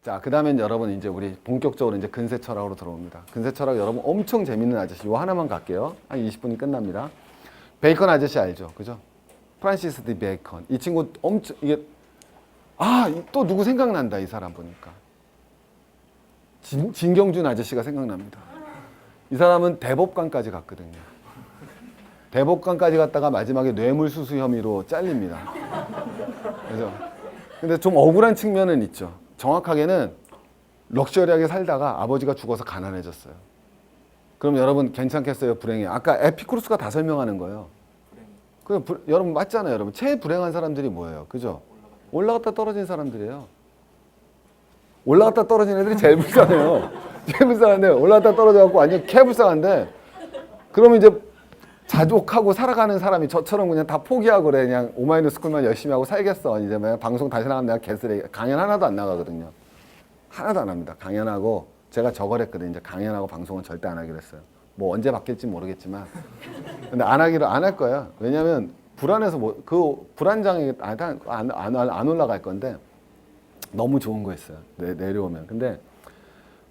자, 그 다음엔 여러분 이제 우리 본격적으로 이제 근세 철학으로 들어옵니다. 근세 철학 여러분 엄청 재밌는 아저씨. 요 하나만 갈게요. 한 20분이 끝납니다. 베이컨 아저씨 알죠? 그죠? 프란시스 디 베이컨. 이 친구 엄청, 이게, 또 누구 생각난다, 이 사람 보니까. 진경준 아저씨가 생각납니다. 이 사람은 대법관까지 갔거든요. 대법관까지 갔다가 마지막에 뇌물수수 혐의로 잘립니다. 그래서 근데 좀 억울한 측면은 있죠. 정확하게는 럭셔리하게 살다가 아버지가 죽어서 가난해졌어요. 그럼 여러분 괜찮겠어요? 불행해. 아까 에피쿠루스가 다 설명하는 거예요. 여러분 맞잖아요. 여러분 제일 불행한 사람들이 뭐예요? 그죠? 올라갔다 떨어진 사람들이에요. 올라갔다 떨어진 애들이 제일 불쌍해요. 제일 불쌍한데 올라갔다 떨어져갖고 완전 개불쌍한데 그러면 이제 자족하고 살아가는 사람이 저처럼 그냥 다 포기하고 그래. 그냥 오마이뉴스쿨만 열심히 하고 살겠어. 이제 뭐 방송 다시 나가면 내가 개쓰레기. 강연 하나도 안 나가거든요. 하나도 안 합니다. 강연하고 제가 저걸 했거든요. 이제 강연하고 방송은 절대 안 하기로 했어요. 뭐 언제 바뀔지 모르겠지만 근데 안 할 거예요. 왜냐면 불안해서 그 불안장애 안 올라갈 건데 너무 좋은 거였어요. 내려오면. 근데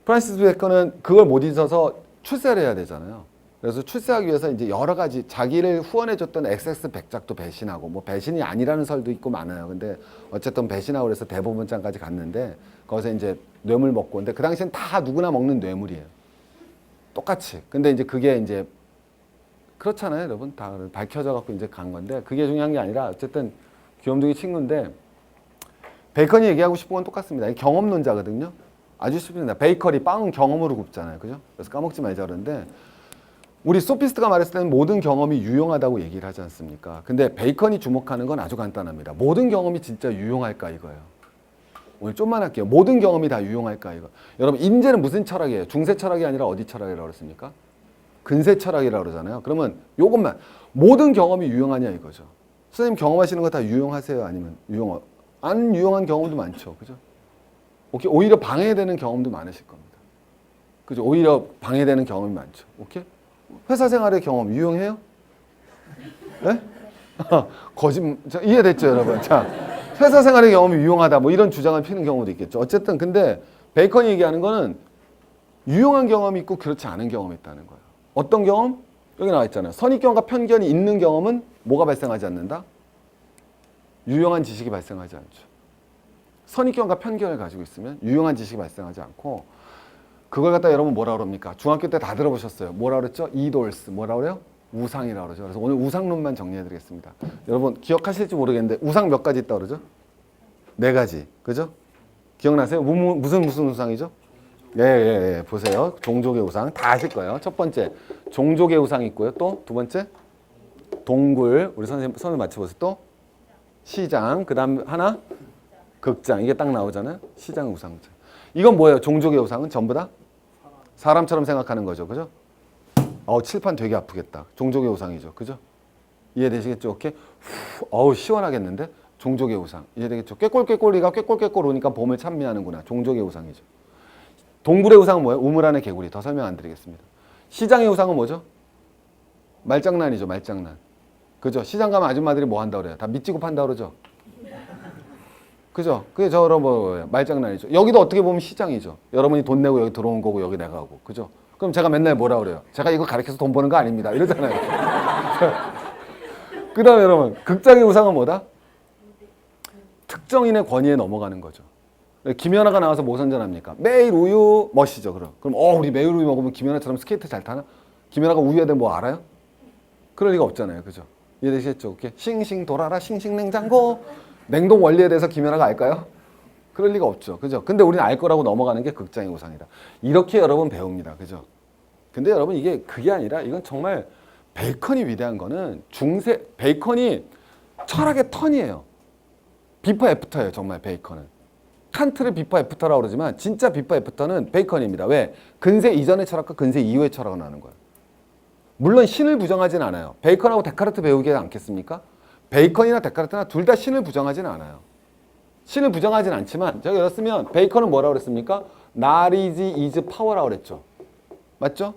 프란시스 베이컨은 그걸 못 잊어서 출세를 해야 되잖아요. 그래서 출세하기 위해서 이제 여러 가지 자기를 후원해줬던 XX 백작도 배신하고 뭐 배신이 아니라는 설도 있고 많아요. 근데 어쨌든 배신하고 그래서 대법원장까지 갔는데 거기서 이제 뇌물 먹고 근데 그 당시엔 다 누구나 먹는 뇌물이에요. 똑같이. 근데 이제 그게 이제 그렇잖아요, 여러분. 다 밝혀져 갖고 이제 간 건데 그게 중요한 게 아니라 어쨌든 귀염둥이 친구인데 베이컨이 얘기하고 싶은 건 똑같습니다. 경험론자거든요. 아주 쉽습니다. 베이커리 빵은 경험으로 굽잖아요, 그죠? 그래서 까먹지 말자 그러는데. 우리 소피스트가 말했을 때는 모든 경험이 유용하다고 얘기를 하지 않습니까? 근데 베이컨이 주목하는 건 아주 간단합니다. 모든 경험이 진짜 유용할까 이거예요. 오늘 좀만 할게요. 모든 경험이 다 유용할까 이거. 여러분 인재는 무슨 철학이에요? 중세 철학이 아니라 어디 철학이라고 그랬습니까? 근세 철학이라고 그러잖아요. 그러면 요것만 모든 경험이 유용하냐 이거죠. 선생님 경험하시는 거 다 유용하세요? 아니면 안 유용한 경험도 많죠. 그죠? 오케이? 오히려 방해되는 경험도 많으실 겁니다. 그죠? 오히려 방해되는 경험이 많죠. 오케이? 회사 생활의 경험 유용해요? 네? 이해됐죠, 여러분? 자, 회사 생활의 경험이 유용하다, 뭐 이런 주장을 피는 경우도 있겠죠. 어쨌든, 근데 베이컨이 얘기하는 거는 유용한 경험이 있고 그렇지 않은 경험이 있다는 거예요. 어떤 경험? 여기 나와 있잖아요. 선입견과 편견이 있는 경험은 뭐가 발생하지 않는다? 유용한 지식이 발생하지 않죠. 선입견과 편견을 가지고 있으면 유용한 지식이 발생하지 않고 그걸 갖다 여러분 뭐라 그럽니까? 중학교 때 다 들어보셨어요. 뭐라 그랬죠? 이돌스. 뭐라 그래요? 우상이라고 그러죠. 그래서 오늘 우상론만 정리해 드리겠습니다. 여러분 기억하실지 모르겠는데 우상 몇 가지 있다고 그러죠? 4가지. 그죠? 기억나세요? 무슨 우상이죠? 예. 보세요. 종족의 우상. 다 아실 거예요. 첫 번째, 종족의 우상이 있고요. 또 두 번째, 동굴. 우리 선생님 손을 맞춰보세요. 또 시장. 그 다음 하나, 극장. 이게 딱 나오잖아요. 시장 우상. 이건 뭐예요? 종족의 우상은 전부 다 사람처럼 생각하는 거죠. 그죠? 칠판 되게 아프겠다. 종족의 우상이죠. 그죠? 이해되시겠죠? 오케이? 시원하겠는데? 종족의 우상. 이해되겠죠? 꾀꼴꾀꼴이가 꾀꼴꾀꼴 오니까 봄을 찬미하는구나. 종족의 우상이죠. 동굴의 우상은 뭐예요? 우물 안의 개구리. 더 설명 안 드리겠습니다. 시장의 우상은 뭐죠? 말장난이죠. 말장난. 그죠? 시장 가면 아줌마들이 뭐 한다고 그래요? 다 밑지고 판다고 그러죠? 그죠? 그게 뭐예요? 말장난이죠. 여기도 어떻게 보면 시장이죠. 여러분이 돈 내고 여기 들어온 거고 여기 나가고. 그죠? 그럼 제가 맨날 뭐라 그래요? 제가 이거 가르쳐서 돈 버는 거 아닙니다. 이러잖아요. 그 다음에 여러분, 극장의 우상은 뭐다? 특정인의 권위에 넘어가는 거죠. 김연아가 나와서 뭐 선전합니까? 매일 우유 멋이죠. 그럼 우리 매일 우유 먹으면 김연아처럼 스케이트 잘 타나? 김연아가 우유에 대해 뭐 알아요? 그럴 리가 없잖아요. 그죠? 이해되시겠죠? 오케이? 싱싱 돌아라 싱싱 냉장고. 냉동 원리에 대해서 김연아가 알까요? 그럴 리가 없죠. 그죠? 근데 우리는 알 거라고 넘어가는 게 극장의 우상이다. 이렇게 여러분 배웁니다. 그죠? 근데 여러분 이게 그게 아니라 이건 정말 베이컨이 위대한 거는 베이컨이 철학의 턴이에요. 비퍼 애프터예요. 정말 베이컨은. 칸트를 비퍼 애프터라고 그러지만 진짜 비퍼 애프터는 베이컨입니다. 왜? 근세 이전의 철학과 근세 이후의 철학은 하는 거예요. 물론 신을 부정하진 않아요. 베이컨하고 데카르트 배우지 않겠습니까? 베이컨이나 데카르트나 둘 다 신을 부정하지는 않아요. 신을 부정하진 않지만 제가 열었으면 베이컨은 뭐라고 그랬습니까? Knowledge is power라고 그랬죠. 맞죠?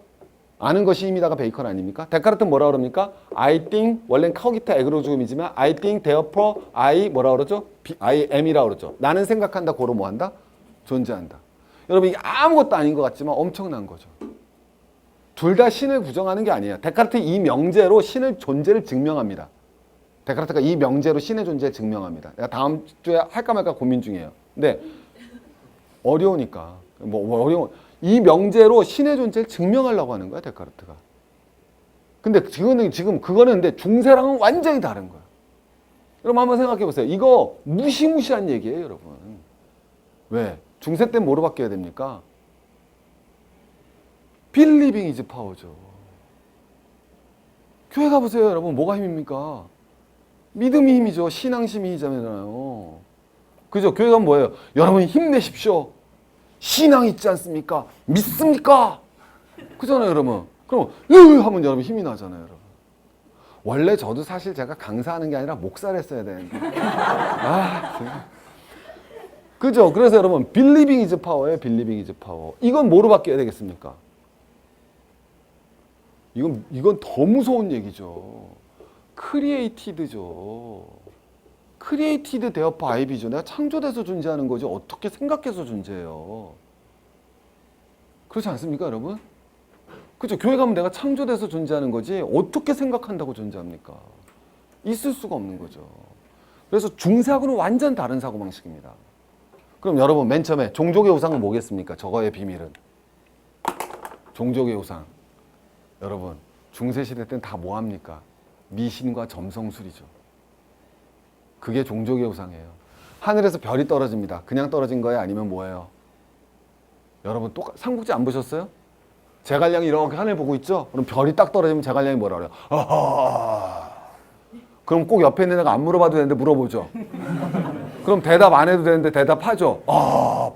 아는 것이 힘이다가 베이컨 아닙니까? 데카르트는 뭐라고 그럽니까? I think, 원래는 카우기타 에그로 죽음이지만 I think, therefore, I 뭐라고 그러죠? I am이라고 그러죠. 나는 생각한다, 고로 뭐 한다? 존재한다. 여러분 이게 아무것도 아닌 것 같지만 엄청난 거죠. 둘 다 신을 부정하는 게 아니에요. 데카르트 이 명제로 신의 존재를 증명합니다. 데카르트가 이 명제로 신의 존재를 증명합니다. 내가 다음 주에 할까 말까 고민 중이에요. 근데 어려우니까 이 명제로 신의 존재를 증명하려고 하는 거야 데카르트가. 근데 지금 그거는 근데 중세랑은 완전히 다른 거야. 여러분 한번 생각해 보세요. 이거 무시무시한 얘기예요, 여러분. 왜? 중세 때 뭐로 바뀌어야 됩니까? Believing is power죠. 교회 가보세요, 여러분. 뭐가 힘입니까? 믿음이 힘이죠. 신앙심이 힘이잖아요. 그죠? 교회 가면 뭐예요? 여러분 힘내십시오. 신앙 있지 않습니까? 믿습니까? 그잖아요, 여러분. 그럼 하면 여러분 힘이 나잖아요, 여러분. 원래 저도 사실 제가 강사하는 게 아니라 목사를 했어야 되는데. 그죠? 그래서 여러분 Believing is power예요. Believing is power. 이건 뭐로 바뀌어야 되겠습니까? 이건 더 무서운 얘기죠. 크리에이티드죠. 크리에이티드 데어 바이비죠. 내가 창조돼서 존재하는 거지 어떻게 생각해서 존재해요. 그렇지 않습니까, 여러분? 그죠? 교회 가면 내가 창조돼서 존재하는 거지 어떻게 생각한다고 존재합니까? 있을 수가 없는 거죠. 그래서 중세하고는 완전 다른 사고방식입니다. 그럼 여러분 맨 처음에 종족의 우상은 뭐겠습니까? 저거의 비밀은 종족의 우상. 여러분 중세시대 때는 다 뭐합니까? 미신과 점성술이죠. 그게 종족의 우상이에요. 하늘에서 별이 떨어집니다. 그냥 떨어진 거예요? 아니면 뭐예요? 여러분 삼국지 안 보셨어요? 제갈량이 이렇게 하늘 보고 있죠? 그럼 별이 딱 떨어지면 제갈량이 뭐라 그래요? 아하. 그럼 꼭 옆에 있는 애가 안 물어봐도 되는데 물어보죠. 그럼 대답 안 해도 되는데 대답하죠.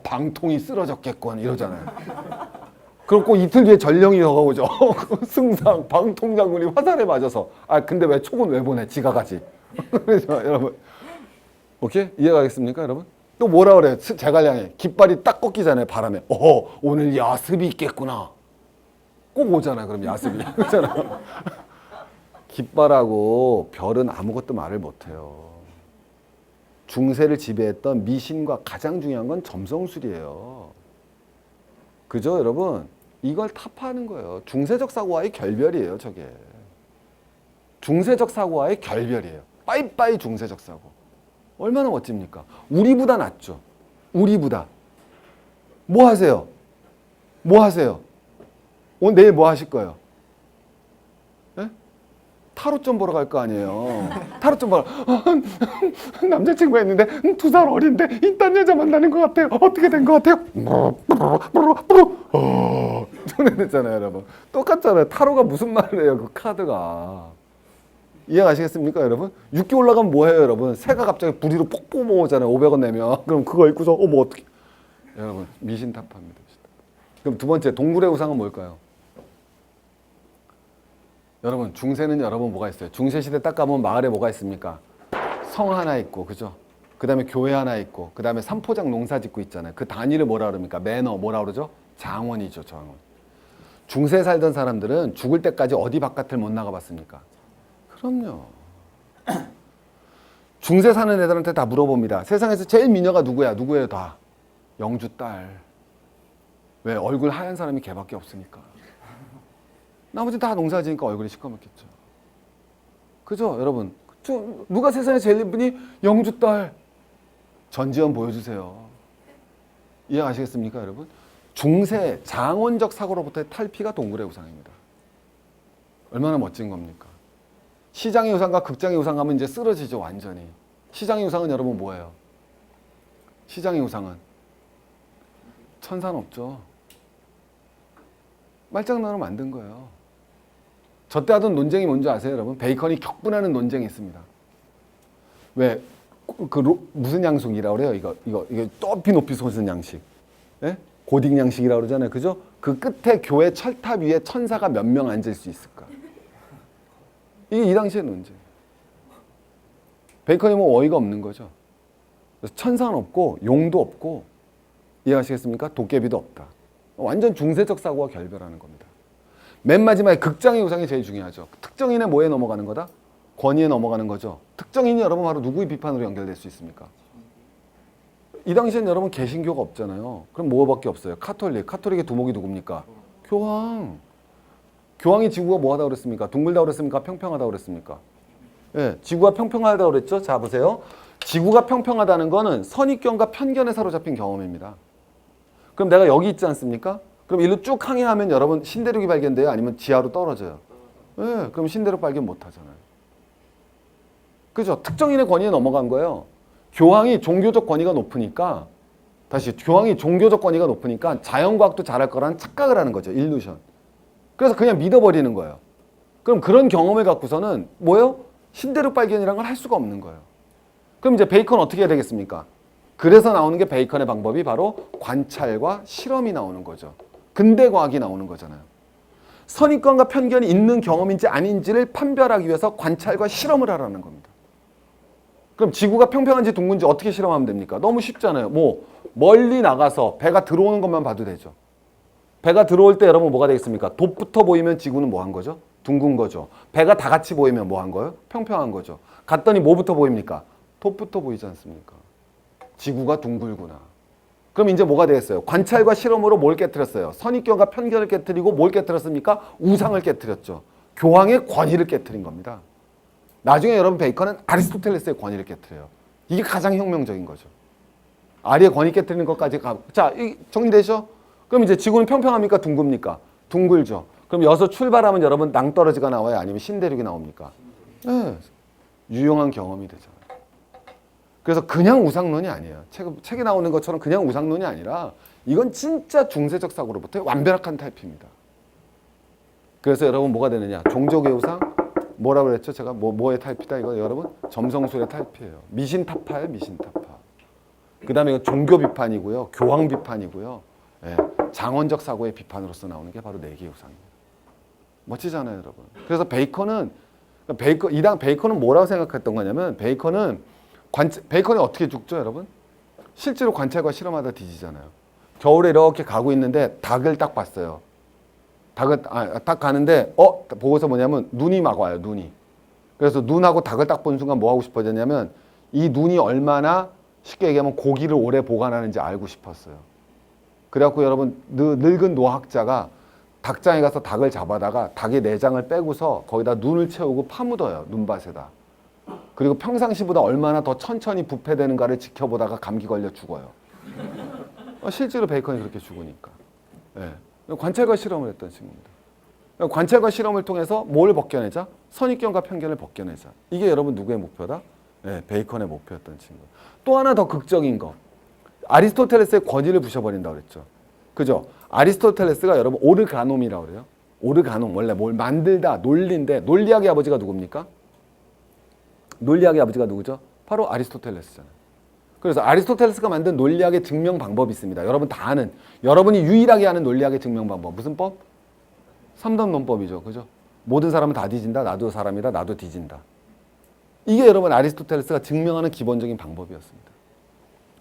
방통이 쓰러졌겠군 이러잖아요. 그럼 꼭 이틀 뒤에 전령이 다가오죠. 승상 방통 장군이 화살에 맞아서 근데 왜 촉은 왜 보내? 지가 가지. 그렇죠, 여러분. 오케이? 이해가겠습니까, 여러분? 또 뭐라 그래요? 제갈량이 깃발이 딱 꺾이잖아요, 바람에. 오늘 야습이 있겠구나. 꼭 오잖아요, 그럼 야습이. 그렇잖아요. 깃발하고 별은 아무것도 말을 못해요. 중세를 지배했던 미신과 가장 중요한 건 점성술이에요. 그죠, 여러분? 이걸 타파하는 거예요. 중세적 사고와의 결별이에요, 저게. 중세적 사고와의 결별이에요. 빠이빠이 중세적 사고. 얼마나 멋집니까? 우리보다 낫죠. 우리보다. 뭐 하세요? 뭐 하세요? 오늘 내일 뭐 하실 거예요? 네? 타로점 보러 갈 거 아니에요. 타로점 보러. 남자친구가 있는데 2살 어린데 이딴 여자 만나는 것 같아요. 어떻게 된 것 같아요? 저는 됐잖아요, 여러분. 똑같잖아요. 타로가 무슨 말을 해요, 그 카드가. 이해가시겠습니까, 여러분? 6개월 올라가면 뭐해요, 여러분? 새가 갑자기 부리로 폭포 모으잖아요. 500원 내면. 그럼 그거 입고서 뭐 어떻게? 여러분 미신 타파입니다. 그럼 두 번째 동굴의 우상은 뭘까요? 여러분 중세는 여러분 뭐가 있어요? 중세 시대 딱 가면 마을에 뭐가 있습니까? 성 하나 있고, 그죠? 그 다음에 교회 하나 있고, 그 다음에 삼포장 농사 짓고 있잖아요. 그 단위를 뭐라 그럽니까? 매너 뭐라 그러죠? 장원이죠, 장원. 중세에 살던 사람들은 죽을 때까지 어디 바깥을 못 나가봤습니까? 그럼요. 중세 사는 애들한테 다 물어봅니다. 세상에서 제일 미녀가 누구야? 누구예요? 다 영주 딸. 왜? 얼굴 하얀 사람이 걔밖에 없으니까. 나머지 다 농사 지니까 얼굴이 시커멓겠죠. 그죠, 여러분? 누가 세상에 제일 예쁘니? 영주 딸. 전지현 보여주세요. 이해하시겠습니까, 여러분? 중세 장원적 사고로부터의 탈피가 동굴의 우상입니다. 얼마나 멋진 겁니까? 시장의 우상과 극장의 우상 가면 이제 쓰러지죠, 완전히. 시장의 우상은 여러분 뭐예요? 시장의 우상은 천사는 없죠. 말장난으로 만든 거예요. 저 때 하던 논쟁이 뭔지 아세요, 여러분? 베이컨이 격분하는 논쟁이 있습니다. 왜? 무슨 양식이라고 그래요? 이거 높이 솟은 양식. 예? 고딕 양식이라고 그러잖아요. 그죠? 그 끝에 교회 철탑 위에 천사가 몇 명 앉을 수 있을까? 이게 이 당시의 논쟁. 베이컨이 뭐 어이가 없는 거죠. 그래서 천사는 없고 용도 없고, 이해하시겠습니까? 도깨비도 없다. 완전 중세적 사고와 결별하는 겁니다. 맨 마지막에 극장의 우상이 제일 중요하죠. 특정인의 뭐에 넘어가는 거다? 권위에 넘어가는 거죠. 특정인이 여러분 바로 누구의 비판으로 연결될 수 있습니까? 이 당시엔 여러분 개신교가 없잖아요. 그럼 뭐밖에 없어요? 카톨릭. 카톨릭의 두목이 누굽니까? 교황. 교황이 지구가 뭐하다 그랬습니까? 둥글다 그랬습니까? 평평하다 그랬습니까? 예, 지구가 평평하다 그랬죠? 자, 보세요. 지구가 평평하다는 거는 선입견과 편견에 사로잡힌 경험입니다. 그럼 내가 여기 있지 않습니까? 그럼 일로 쭉 항해하면 여러분 신대륙이 발견돼요? 아니면 지하로 떨어져요? 예, 그럼 신대륙 발견 못 하잖아요. 그죠? 특정인의 권위에 넘어간 거예요. 교황이 종교적 권위가 높으니까, 다시 교황이 종교적 권위가 높으니까 자연과학도 잘할 거라는 착각을 하는 거죠. 일루션. 그래서 그냥 믿어버리는 거예요. 그럼 그런 경험을 갖고서는 뭐예요? 신대륙 발견이라는 걸 할 수가 없는 거예요. 그럼 이제 베이컨 어떻게 해야 되겠습니까? 그래서 나오는 게 베이컨의 방법이 바로 관찰과 실험이 나오는 거죠. 근대 과학이 나오는 거잖아요. 선입견과 편견이 있는 경험인지 아닌지를 판별하기 위해서 관찰과 실험을 하라는 겁니다. 그럼 지구가 평평한지 둥근지 어떻게 실험하면 됩니까? 너무 쉽잖아요. 뭐 멀리 나가서 배가 들어오는 것만 봐도 되죠. 배가 들어올 때 여러분 뭐가 되겠습니까? 돛부터 보이면 지구는 뭐 한 거죠? 둥근 거죠. 배가 다 같이 보이면 뭐 한 거예요? 평평한 거죠. 갔더니 뭐부터 보입니까? 돛부터 보이지 않습니까? 지구가 둥글구나. 그럼 이제 뭐가 되겠어요? 관찰과 실험으로 뭘 깨뜨렸어요? 선입견과 편견을 깨뜨리고 뭘 깨뜨렸습니까? 우상을 깨뜨렸죠. 교황의 권위를 깨뜨린 겁니다. 나중에 여러분 베이컨은 아리스토텔레스의 권위를 깨뜨려요. 이게 가장 혁명적인 거죠. 아리의 권위 깨뜨리는 것까지 가. 자, 정리되죠? 그럼 이제 지구는 평평합니까? 둥급니까? 둥글죠. 그럼 여기서 출발하면 여러분 낭떠러지가 나와요? 아니면 신대륙이 나옵니까? 네. 유용한 경험이 되잖아요. 그래서 그냥 우상론이 아니에요. 책에 나오는 것처럼 그냥 우상론이 아니라 이건 진짜 중세적 사고로부터의 완벽한 탈피입니다. 그래서 여러분 뭐가 되느냐? 종족의 우상, 뭐라고 그랬죠? 제가 뭐의 탈피다? 이거 여러분 점성술의 탈피예요. 미신타파예요, 미신타파. 그 다음에 이건 종교 비판이고요. 교황 비판이고요. 예, 장원적 사고의 비판으로서 나오는 게 바로 네 개의 우상입니다. 멋지잖아요, 여러분. 그래서 베이컨은 뭐라고 생각했던 거냐면 베이컨이 어떻게 죽죠, 여러분? 실제로 관찰과 실험하다 뒤지잖아요. 겨울에 이렇게 가고 있는데 닭을 딱 봤어요. 딱 가는데 보고서 뭐냐면 눈이 막 와요, 눈이. 그래서 눈하고 닭을 딱 본 순간 뭐 하고 싶어졌냐면 이 눈이 얼마나 쉽게 얘기하면 고기를 오래 보관하는지 알고 싶었어요. 그래갖고 여러분 늙은 노학자가 닭장에 가서 닭을 잡아다가 닭의 내장을 빼고서 거기다 눈을 채우고 파묻어요, 눈밭에다. 그리고 평상시보다 얼마나 더 천천히 부패되는가를 지켜보다가 감기 걸려 죽어요. 실제로 베이컨이 그렇게 죽으니까. 네. 관찰과 실험을 했던 친구입니다. 관찰과 실험을 통해서 뭘 벗겨내자? 선입견과 편견을 벗겨내자. 이게 여러분 누구의 목표다? 네, 베이컨의 목표였던 친구. 또 하나 더 극적인 거. 아리스토텔레스의 권위를 부셔버린다고 그랬죠. 그죠? 아리스토텔레스가 여러분 오르가놈이라고 그래요. 오르가놈, 원래 뭘 만들다, 논리인데 논리학의 아버지가 누굽니까? 논리학의 아버지가 누구죠? 바로 아리스토텔레스잖아요. 그래서 아리스토텔레스가 만든 논리학의 증명 방법이 있습니다. 여러분 다 아는, 여러분이 유일하게 아는 논리학의 증명 방법. 무슨 법? 3단 논법이죠. 그죠? 모든 사람은 다 뒤진다. 나도 사람이다. 나도 뒤진다. 이게 여러분 아리스토텔레스가 증명하는 기본적인 방법이었습니다.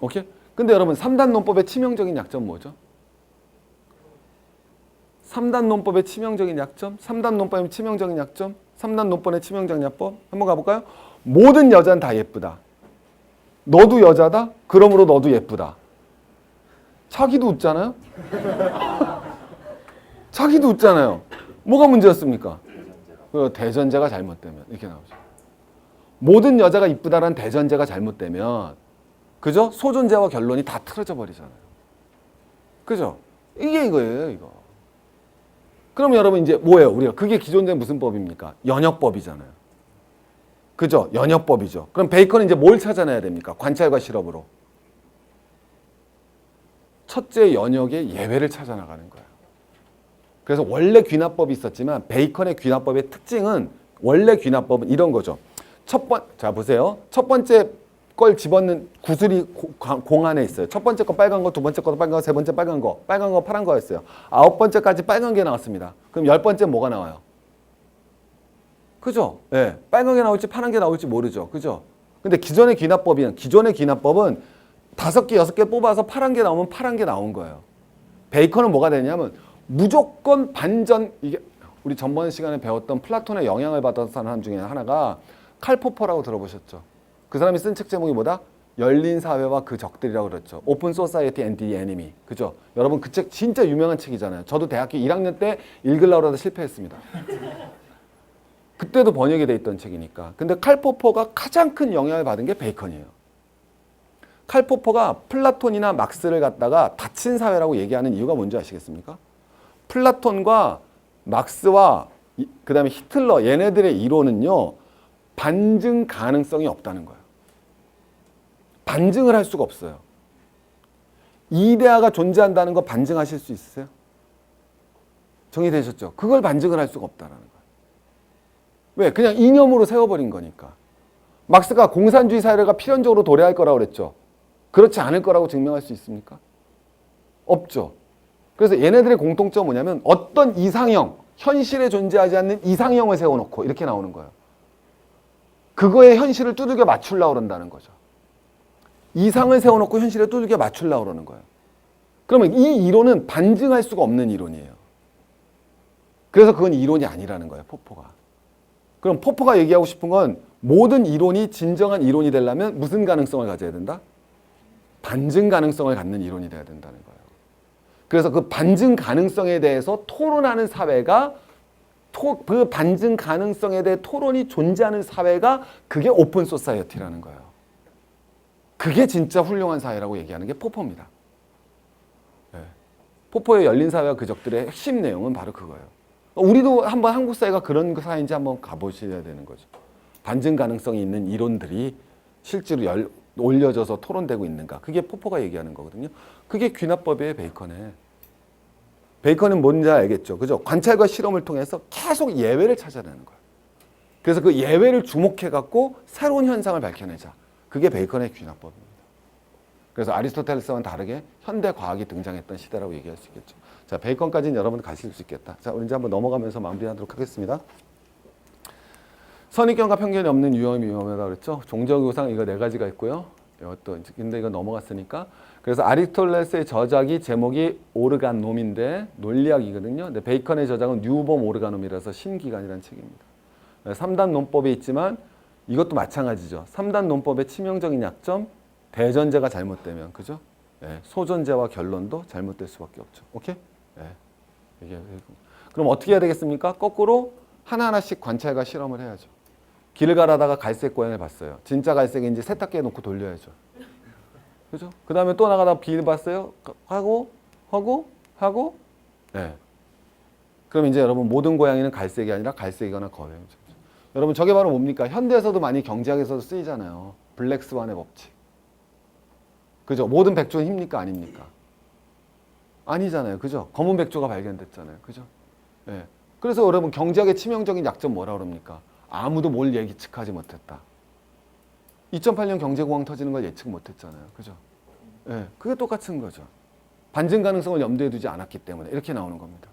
오케이? 근데 여러분 3단 논법의 치명적인 약점 뭐죠? 3단 논법의 치명적인 약점? 3단 논법의 치명적인 약점? 3단 논법의 치명적인 약법? 한번 가볼까요? 모든 여자는 다 예쁘다. 너도 여자다? 그러므로 너도 예쁘다. 자기도 웃잖아요? 자기도 웃잖아요. 뭐가 문제였습니까? 대전제가 잘못되면 이렇게 나오죠. 모든 여자가 이쁘다라는 대전제가 잘못되면 그죠? 소존재와 결론이 다 틀어져 버리잖아요. 그죠? 이게 이거예요, 이거. 그럼 여러분 이제 뭐예요? 우리가 그게 기존된 무슨 법입니까? 연역법이잖아요. 그죠? 연역법이죠. 그럼 베이컨은 이제 뭘 찾아내야 됩니까? 관찰과 실험으로. 첫째 연역의 예외를 찾아나가는 거예요. 그래서 원래 귀납법이 있었지만 베이컨의 귀납법의 특징은 원래 귀납법은 이런 거죠. 자 보세요. 첫 번째 걸 집어넣는 구슬이 공 안에 있어요. 첫 번째 거 빨간 거, 두 번째 거 빨간 거, 세 번째 빨간 거, 파란 거였어요. 9번째까지 빨간 게 나왔습니다. 그럼 10번째 뭐가 나와요? 그죠? 예. 빨간 게 나올지 파란 게 나올지 모르죠. 그죠? 근데 기존의 귀납법은 5개, 6개 뽑아서 파란 게 나오면 파란 게 나온 거예요. 베이컨은 뭐가 되냐면 무조건 반전, 이게 우리 전번 시간에 배웠던 플라톤의 영향을 받았던 사람 중에 하나가 칼 포퍼라고 들어보셨죠? 그 사람이 쓴 책 제목이 뭐다? 열린 사회와 그 적들이라고 그랬죠. 오픈 소사이어티 앤 디 애니미. 그죠? 여러분 그 책 진짜 유명한 책이잖아요. 저도 대학교 1학년 때 읽으려고 하다 실패했습니다. 그때도 번역이 돼 있던 책이니까. 근데 칼 포퍼가 가장 큰 영향을 받은 게 베이컨이에요. 칼 포퍼가 플라톤이나 막스를 갖다가 닫힌 사회라고 얘기하는 이유가 뭔지 아시겠습니까? 플라톤과 막스와 그 다음에 히틀러 얘네들의 이론은요. 반증 가능성이 없다는 거예요. 반증을 할 수가 없어요. 이데아가 존재한다는 거 반증하실 수 있으세요? 정리되셨죠? 그걸 반증을 할 수가 없다는 거예요. 왜? 그냥 이념으로 세워버린 거니까. 막스가 공산주의 사회가 필연적으로 도래할 거라고 그랬죠. 그렇지 않을 거라고 증명할 수 있습니까? 없죠. 그래서 얘네들의 공통점은 뭐냐면 어떤 이상형, 현실에 존재하지 않는 이상형을 세워놓고 이렇게 나오는 거예요. 그거에 현실을 두들겨 맞추려고 그런다는 거죠. 이상을 세워놓고 현실에 두들겨 맞추려고 그러는 거예요. 그러면 이 이론은 반증할 수가 없는 이론이에요. 그래서 그건 이론이 아니라는 거예요, 포퍼가. 그럼 포퍼가 얘기하고 싶은 건 모든 이론이 진정한 이론이 되려면 무슨 가능성을 가져야 된다? 반증 가능성을 갖는 이론이 돼야 된다는 거예요. 그래서 그 반증 가능성에 대해서 토론하는 사회가 그 반증 가능성에 대해 토론이 존재하는 사회가 그게 오픈 소사이어티라는 거예요. 그게 진짜 훌륭한 사회라고 얘기하는 게 포퍼입니다. 네. 포퍼의 열린 사회와 그적들의 핵심 내용은 바로 그거예요. 우리도 한번 한국 사회가 그런 사회인지 한번 가보셔야 되는 거죠. 반증 가능성이 있는 이론들이 실제로 올려져서 토론되고 있는가. 그게 포퍼가 얘기하는 거거든요. 그게 귀납법이에요, 베이컨에. 베이컨은 뭔지 알겠죠? 그죠? 관찰과 실험을 통해서 계속 예외를 찾아내는 거예요. 그래서 그 예외를 주목해갖고 새로운 현상을 밝혀내자. 그게 베이컨의 귀납법입니다. 그래서 아리스토텔레스와는 다르게 현대 과학이 등장했던 시대라고 얘기할 수 있겠죠. 자, 베이컨까지는 여러분 가실 수 있겠다. 자, 우리 이제 한번 넘어가면서 마무리하도록 하겠습니다. 선입견과 편견이 없는 유형이 위험하다고 그랬죠. 종족우상 이거 네 가지가 있고요. 이것도 근데 이거 넘어갔으니까. 그래서 아리스토텔레스의 저작이 제목이 오르간놈인데 논리학이거든요. 근데 베이컨의 저작은 뉴범 오르가놈이라서 신기관이라는 책입니다. 3단 논법에 있지만 이것도 마찬가지죠. 3단 논법의 치명적인 약점, 대전제가 잘못되면, 그죠? 예, 소전제와 결론도 잘못될 수밖에 없죠. 오케이? 예. 그럼 어떻게 해야 되겠습니까? 거꾸로 하나하나씩 관찰과 실험을 해야죠. 길을 가다가 갈색 고양이를 봤어요. 진짜 갈색인지 세탁기에 놓고 돌려야죠. 그죠? 그 다음에 또 나가다가 비를 봤어요. 하고. 예. 그럼 이제 여러분 모든 고양이는 갈색이 아니라 갈색이거나 거래죠. 여러분 저게 바로 뭡니까? 현대에서도 많이 경제학에서도 쓰이잖아요. 블랙스완의 법칙. 그죠? 모든 백조는 힙니까? 아닙니까? 아니잖아요. 그죠? 검은 백조가 발견됐잖아요. 그죠? 예. 그래서 여러분 경제학의 치명적인 약점 뭐라 그럽니까? 아무도 뭘 예측하지 못했다. 2008년 경제공황 터지는 걸 예측 못했잖아요. 그죠? 예. 그게 똑같은 거죠. 반증 가능성을 염두에 두지 않았기 때문에 이렇게 나오는 겁니다.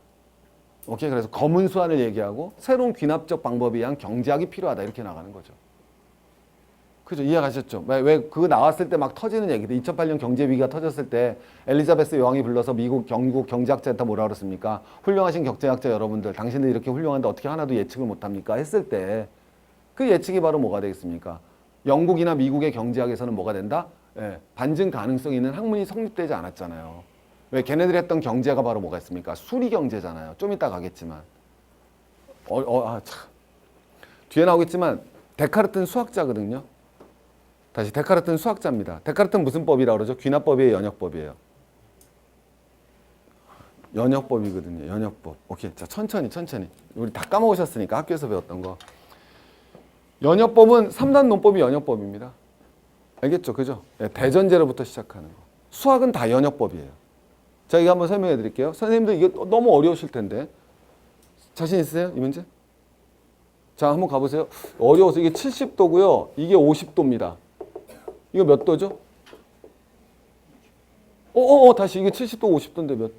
오케이? 그래서 검은 수완을 얘기하고 새로운 귀납적 방법에 의한 경제학이 필요하다 이렇게 나가는 거죠. 그죠? 이해가셨죠? 왜 그거 나왔을 때 막 터지는 얘기들 2008년 경제 위기가 터졌을 때 엘리자베스 여왕이 불러서 미국 경제학자한테 뭐라 그랬습니까? 훌륭하신 경제학자 여러분들 당신들 이렇게 훌륭한데 어떻게 하나도 예측을 못합니까? 했을 때 그 예측이 바로 뭐가 되겠습니까? 영국이나 미국의 경제학에서는 뭐가 된다? 예, 반증 가능성이 있는 학문이 성립되지 않았잖아요. 왜 걔네들이 했던 경제가 바로 뭐가 있습니까? 수리 경제잖아요. 좀 이따 가겠지만. 참. 뒤에 나오겠지만 데카르트는 수학자거든요. 다시 데카르트는 수학자입니다. 데카르트는 무슨 법이라고 그러죠? 귀납법이에요, 연역법이에요? 연역법이거든요. 연역법. 오케이. 자, 천천히. 우리 다 까먹으셨으니까 학교에서 배웠던 거. 연역법은 3단 논법이 연역법입니다. 알겠죠? 그죠? 네, 대전제로부터 시작하는 거. 수학은 다 연역법이에요. 자, 이거 한번 설명해 드릴게요. 선생님들 이게 너무 어려우실 텐데. 자신 있으세요? 이 문제? 자, 한번 가보세요. 어려워서 이게 70도고요. 이게 50도입니다. 이거 몇 도죠? 다시 이게 70도, 50도인데 몇?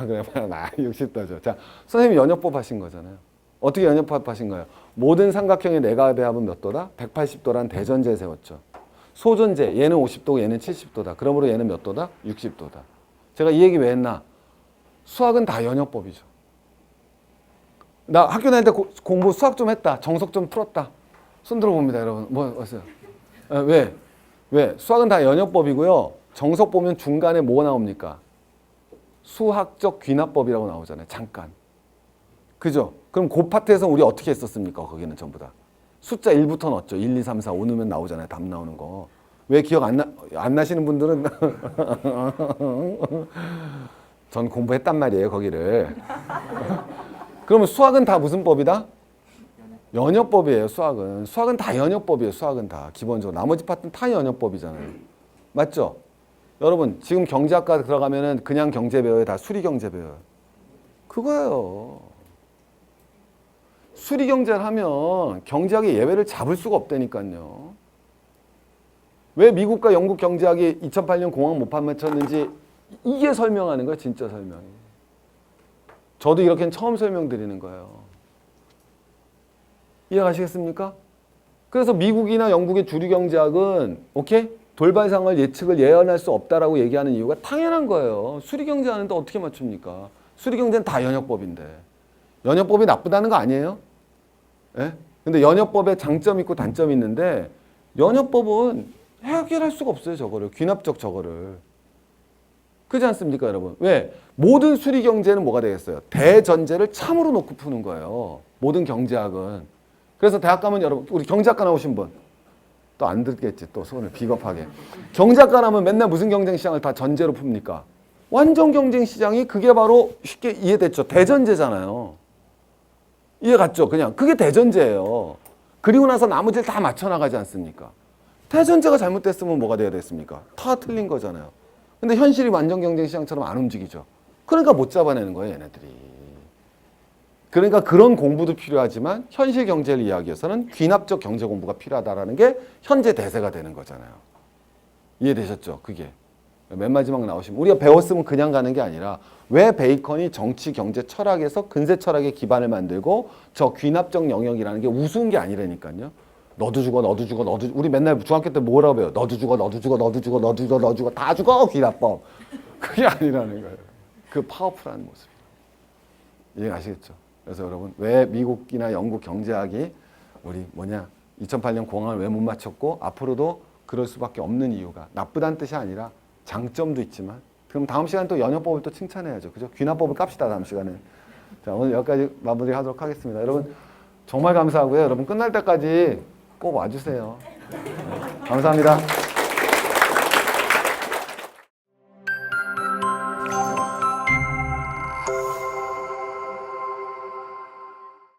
그래, 60도죠. 자, 선생님이 연역법 하신 거잖아요. 어떻게 연역법 하신 거예요? 모든 삼각형의 내가 배합은 몇 도다? 180도란 대전제 세웠죠. 소전제, 얘는 50도고 얘는 70도다. 그러므로 얘는 몇 도다? 60도다. 제가 이 얘기 왜 했나? 수학은 다 연역법이죠. 나 학교 다닐 때 공부 수학 좀 했다. 정석 좀 풀었다. 손 들어봅니다, 여러분. 뭐, 왔어요? 왜? 왜? 수학은 다 연역법이고요. 정석 보면 중간에 뭐가 나옵니까? 수학적 귀납법이라고 나오잖아요. 잠깐. 그죠? 그럼 그 파트에서 우리 어떻게 했었습니까? 거기는 전부 다. 숫자 1부터 넣었죠. 1, 2, 3, 4, 5 넣으면 나오잖아요. 답 나오는 거. 왜 기억 안 나시는 분들은 전 공부했단 말이에요. 거기를. 그러면 수학은 다 무슨 법이다? 연역법이에요. 수학은. 수학은 다 연역법이에요. 수학은 다. 기본적으로. 나머지 파트는 다 연역법이잖아요. 맞죠? 여러분 지금 경제학과 들어가면은 그냥 경제 배워요? 다 수리 경제 배워요? 그거예요. 수리 경제를 하면 경제학의 예외를 잡을 수가 없다니까요. 왜 미국과 영국 경제학이 2008년 공황 못 판매쳤는지 이게 설명하는 거야. 진짜 설명이. 저도 이렇게는 처음 설명드리는 거예요. 이해가시겠습니까? 그래서 미국이나 영국의 주류 경제학은 오케이? 돌발 상황 예측을 예언할 수 없다라고 얘기하는 이유가 당연한 거예요. 수리 경제 하는데 어떻게 맞춥니까? 수리 경제는 다 연역법인데. 연역법이 나쁘다는 거 아니에요? 예? 근데 연역법에 장점이 있고 단점이 있는데 연역법은 해결할 수가 없어요. 저거를. 귀납적 저거를. 그렇지 않습니까, 여러분? 왜? 모든 수리 경제는 뭐가 되겠어요? 대전제를 참으로 놓고 푸는 거예요. 모든 경제학은. 그래서 대학 가면 여러분, 우리 경제학과 나오신 분. 또 안 듣겠지, 또 손을 비겁하게. 경제학과 나면 맨날 무슨 경쟁시장을 다 전제로 풉니까? 완전 경쟁시장이 그게 바로 쉽게 이해됐죠. 대전제잖아요. 이해 갔죠? 그냥. 그게 대전제예요. 그리고 나서 나머지를 다 맞춰나가지 않습니까? 대전제가 잘못됐으면 뭐가 돼야 됐습니까? 다 틀린 거잖아요. 근데 현실이 완전 경쟁시장처럼 안 움직이죠. 그러니까 못 잡아내는 거예요, 얘네들이. 그러니까 그런 공부도 필요하지만 현실 경제를 이야기해서는 귀납적 경제 공부가 필요하다는 게 현재 대세가 되는 거잖아요. 이해되셨죠? 그게. 맨 마지막 나오시면 우리가 배웠으면 그냥 가는 게 아니라 왜 베이컨이 정치, 경제, 철학에서 근세 철학의 기반을 만들고 저 귀납적 영역이라는 게 우스운 게 아니라니까요. 너도 죽어, 너도 죽어, 너도 죽어. 우리 맨날 중학교 때 뭐라고 배워요? 너도 죽어, 너도 죽어, 너도 죽어, 너도 죽어, 너도 죽어. 다 죽어, 귀납법. 그게 아니라는 거예요. 그 파워풀한 모습. 이해가시겠죠? 그래서 여러분 왜 미국이나 영국 경제학이 우리 2008년 공황을 왜 못 맞췄고 앞으로도 그럴 수밖에 없는 이유가 나쁘다는 뜻이 아니라 장점도 있지만 그럼 다음 시간에 또 연역법을 또 칭찬해야죠. 그죠? 귀납법을 깝시다 다음 시간에. 자 오늘 여기까지 마무리하도록 하겠습니다. 여러분 정말 감사하고요. 여러분 끝날 때까지 꼭 와주세요. 감사합니다.